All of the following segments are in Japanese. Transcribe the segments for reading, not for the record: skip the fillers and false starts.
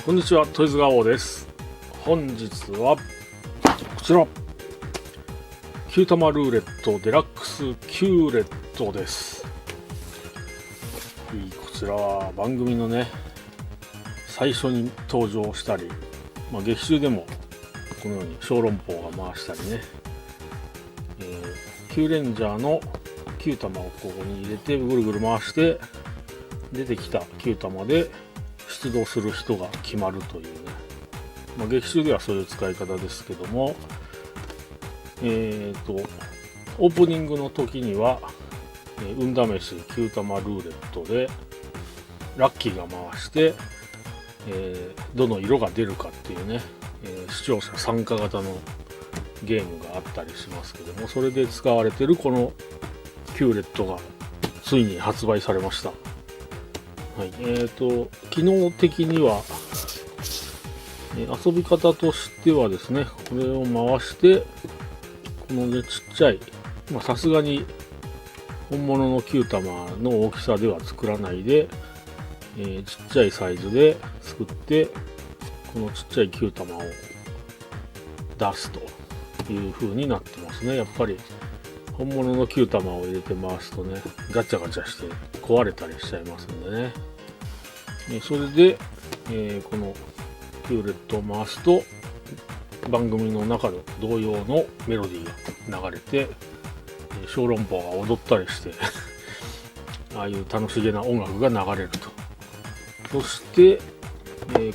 こんにちは、トイズガオーです。本日はこちら9玉ルーレットデラックス9レットです。こちらは番組のね最初に登場したり、劇中でもこのように小籠包が回したりね、9レンジャーの9玉をここに入れてぐるぐる回して出てきた9玉で出動する人が決まるというね、劇中ではそういう使い方ですけども、オープニングの時には、運試し9玉ルーレットでラッキーが回して、どの色が出るかっていうね、視聴者参加型のゲームがあったりしますけども、それで使われているこの9レットがついに発売されました。はい、機能的には、遊び方としてはですね、これを回してこのねちっちゃい、さすがに本物の9玉の大きさでは作らないで、ちっちゃいサイズで作ってこのちっちゃい9玉を出すという風になってますね。やっぱり本物の9玉を入れて回すとねガチャガチャして壊れたりしちゃいますんでね。それで、この9レットを回すと番組の中の同様のメロディーが流れて小籠包が踊ったりしてああいう楽しげな音楽が流れると。そして、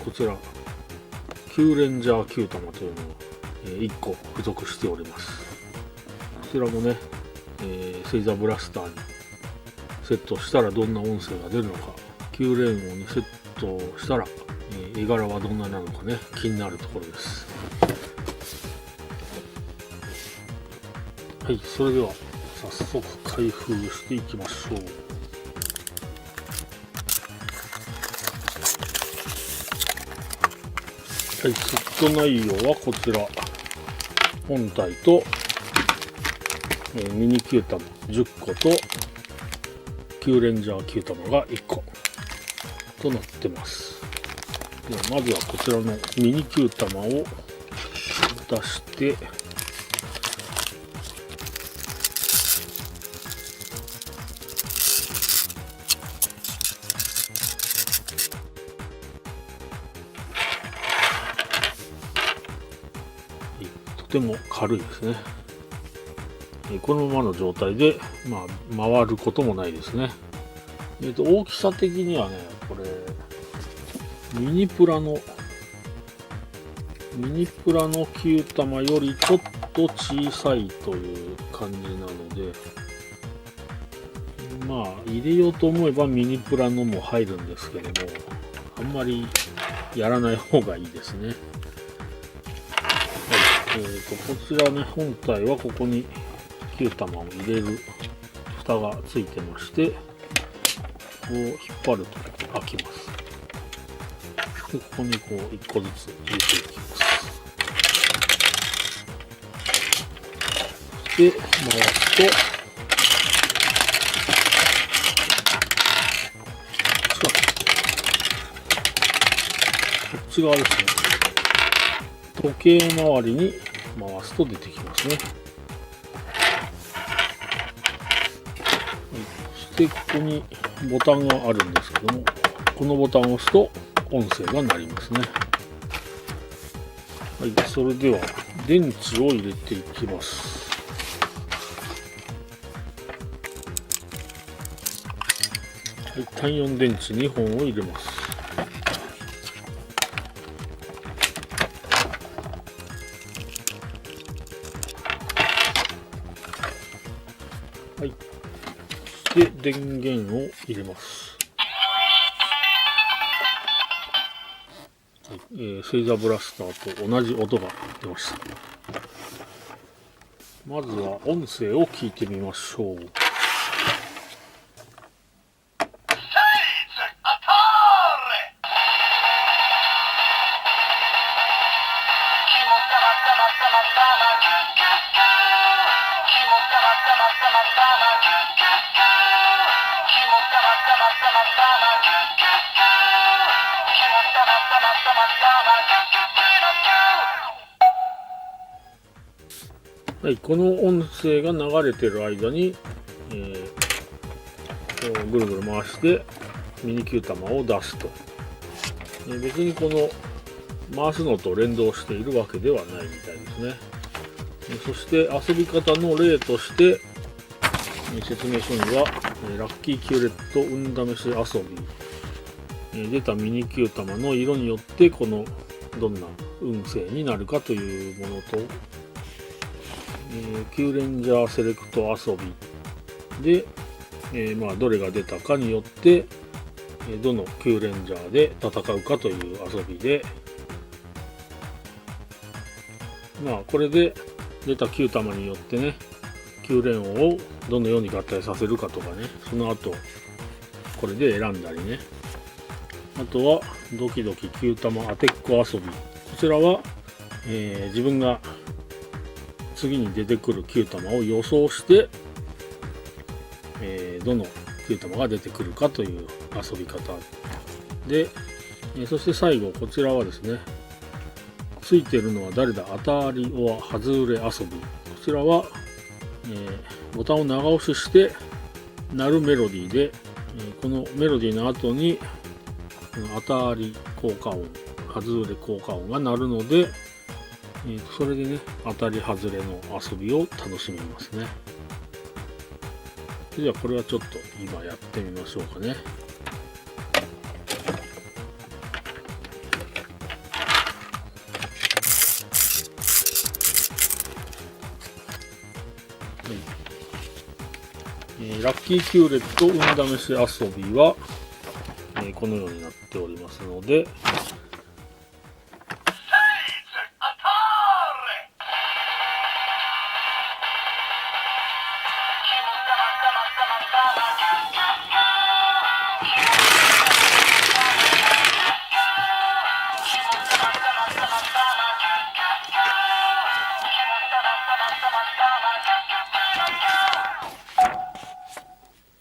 こちら9レンジャー9玉というのが、1個付属しております。こちらもね、セイザーブラスターにセットしたらどんな音声が出るのか、9連音にセットしたら、絵柄はどんななのかね気になるところです。はい、それでは早速開封していきましょう。はい、セット内容はこちら本体と、ミニ9玉10個と9レンジャー9玉が1個となってます。ではまずはこちらのミニ9玉を出してとても軽いですね。このままの状態で、回ることもないですね。大きさ的にはね、これミニプラの9玉よりちょっと小さいという感じなので、入れようと思えばミニプラのも入るんですけども、あんまりやらない方がいいですね。はい、こちらね、本体はここに9玉を入れる蓋がついてまして、こう引っ張ると開きます。でここにこう1個ずつ入れていきます。そして回すとこっち側ですね。時計回りに回すと出てきますね。そしてここにボタンがあるんですけども、このボタンを押すと音声が鳴りますね。はい、それでは電池を入れていきます。はい、単4電池2本を入れます。はい、そして電源を入れます。セイザーブラスターと同じ音が出ました。まずは音声を聞いてみましょう。はい、この音声が流れてる間に、こうぐるぐる回してミニ Q 玉を出すと。別にこの回すのと連動しているわけではないみたいですね。そして遊び方の例として説明書にはラッキーキューレット運試し遊び、出たミニ Q 玉の色によってこのどんな運勢になるかというものと、キューレンジャーセレクト遊びで、どれが出たかによってどのキューレンジャーで戦うかという遊びで、これで出た9玉によってね、9連王をどのように合体させるかとかね、その後これで選んだりね、あとはドキドキ9玉当てっこ遊び。こちらは、自分が次に出てくる9玉を予想して、どの9玉が出てくるかという遊び方で、そして最後こちらはですね、ついてるのは誰だ当たりは外れ遊び。こちらは、ボタンを長押しして鳴るメロディーで、このメロディーの後に当たり効果音、外れ効果音が鳴るので、それでね、当たり外れの遊びを楽しめますね。じゃあこれはちょっと今やってみましょうかね。ラッキーキューレット運試し遊びは、このようになっておりますので、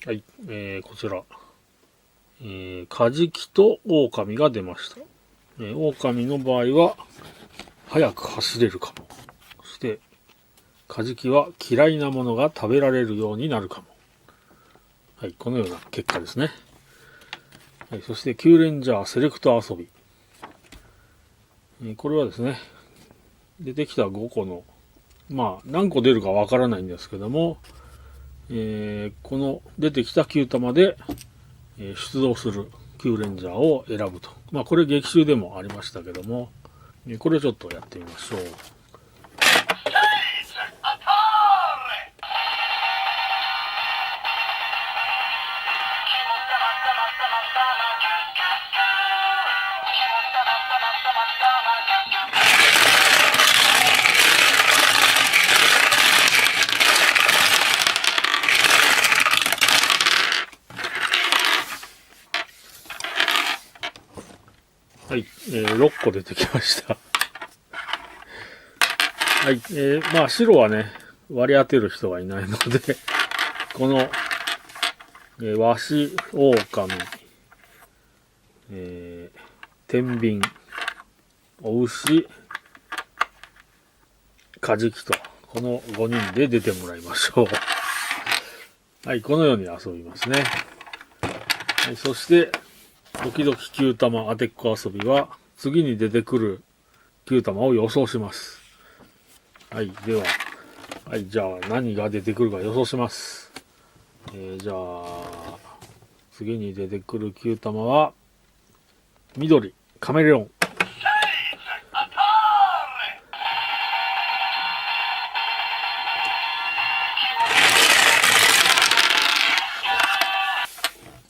はい、こちら、カジキとオオカミが出ました。オオカミの場合は、速く走れるかも。そして、カジキは嫌いなものが食べられるようになるかも。はい、このような結果ですね。はい、そして、キューレンジャーセレクト遊び。これはですね、出てきた5個の、何個出るかわからないんですけども、この出てきた9玉で、出動する9レンジャーを選ぶと。これ劇中でもありましたけども、これちょっとやってみましょう。はい、6個出てきました。はい、白はね、割り当てる人がいないので、この、ワシ、オオカミ、天秤、お牛、カジキと、この5人で出てもらいましょう。はい、このように遊びますね。はい、そして、ドキドキ9玉当てっこ遊びは、次に出てくる9玉を予想します。はい、では、はい、じゃあ何が出てくるか予想します。じゃあ、次に出てくる9玉は、緑、カメレオン。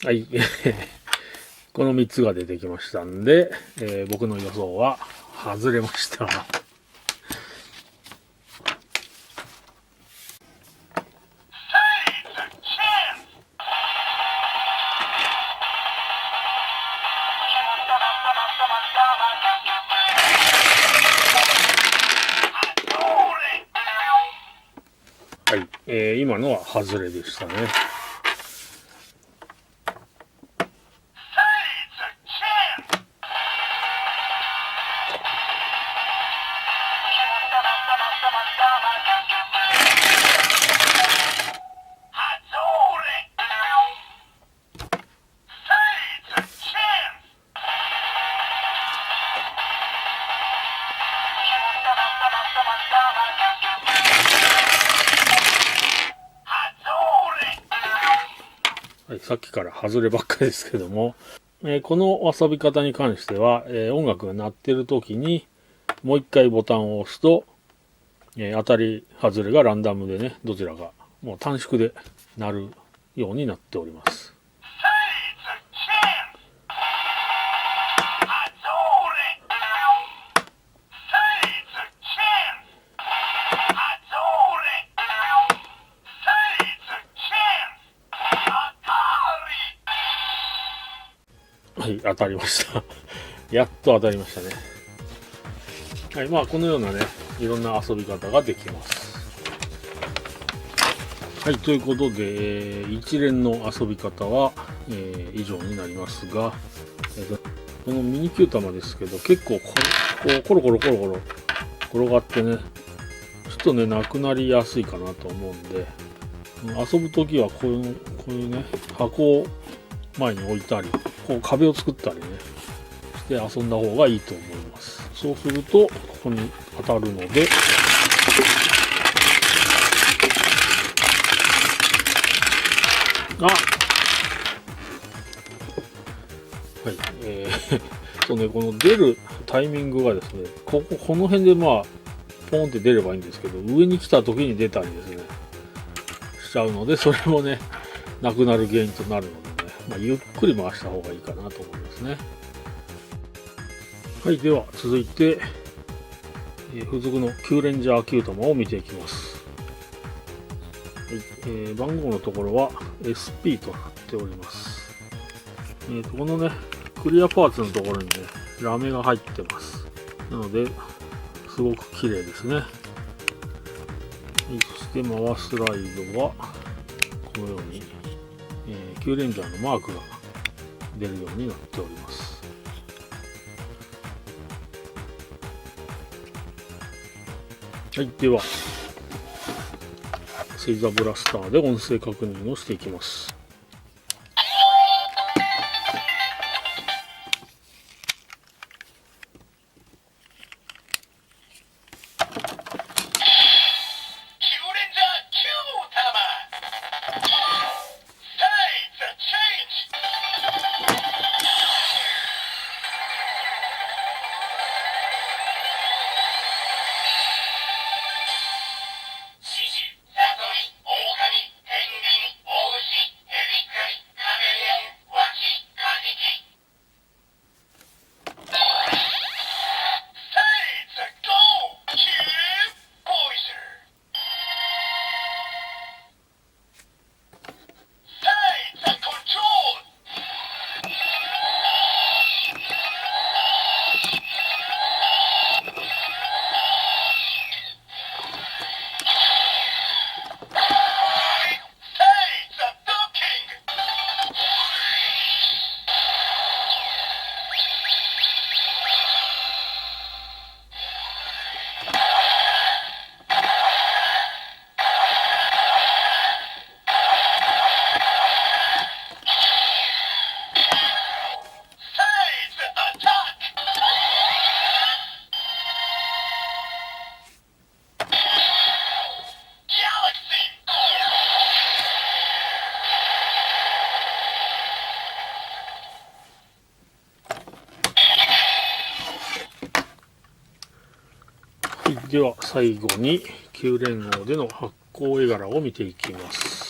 はい。この3つが出てきましたんで、僕の予想は外れました。はい、今のは外れでしたね。さっきから外ればっかりですけども、この遊び方に関しては、音楽が鳴ってる時にもう一回ボタンを押すと、当たり外れがランダムでね、どちらかもう短縮で鳴るようになっております。はい、当たりましたやっと当たりましたね。はい、まあこのようなね、いろんな遊び方ができます。はい、ということで、一連の遊び方は、以上になりますが、このミニキュー玉ですけど、結構こうコロコロ転がってね、ちょっとね、なくなりやすいかなと思うんで、遊ぶときはこういうね、箱を前に置いたり、こう壁を作ったりね、して遊んだ方がいいと思います。そうすると、ここに当たるので、はい、そうね、この出るタイミングがですね、この辺でまあ、ポンって出ればいいんですけど、上に来た時に出たりですね、しちゃうので、それもね、なくなる原因となるのでね、まあ、ゆっくり回した方がいいかなと思いますね。はい、では続いて、付属のキューレンジャーキュー玉を見ていきます。はい、番号のところは SP となっております。このね、クリアパーツのところにね、ラメが入ってます。なので、すごく綺麗ですね。はい、そして回すライドは、このように、キューレンジャーのマークが出るようになっております。はい、では、セイザーブラスターで音声確認をしていきます。では最後に旧連合での発光絵柄を見ていきます。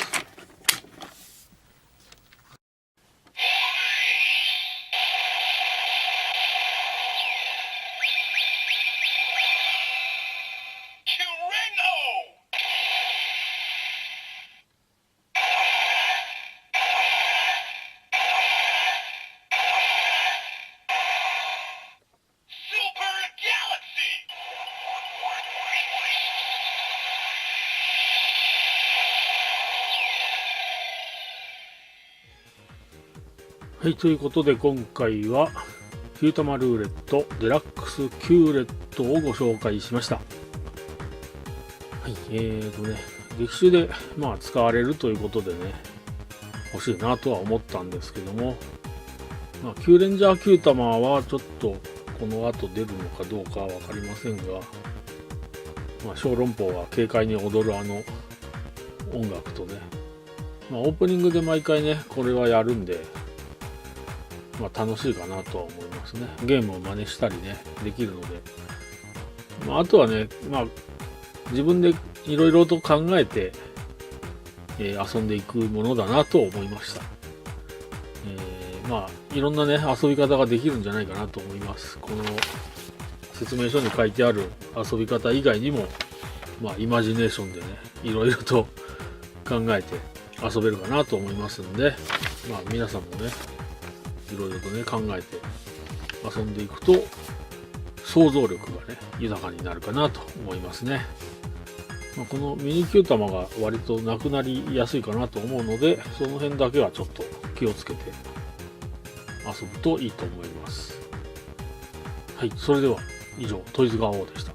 はい、ということで今回はキュー玉ルーレットデラックスキューレットをご紹介しました。はい、劇中で使われるということでね、欲しいなとは思ったんですけども、キューレンジャーキュー玉はちょっとこの後出るのかどうかは分かりませんが、小籠包が軽快に踊るあの音楽とね、オープニングで毎回ねこれはやるんで、楽しいかなとは思いますね。ゲームを真似したりねできるので、あとはね、自分でいろいろと考えて、遊んでいくものだなと思いました。いろんなね遊び方ができるんじゃないかなと思います。この説明書に書いてある遊び方以外にも、イマジネーションでねいろいろと考えて遊べるかなと思いますんで、皆さんもねいろいろとね考えて遊んでいくと想像力がね豊かになるかなと思いますね。このミニ Q 玉が割となくなりやすいかなと思うので、その辺だけはちょっと気をつけて遊ぶといいと思います。はい、それでは以上トイズガー王でした。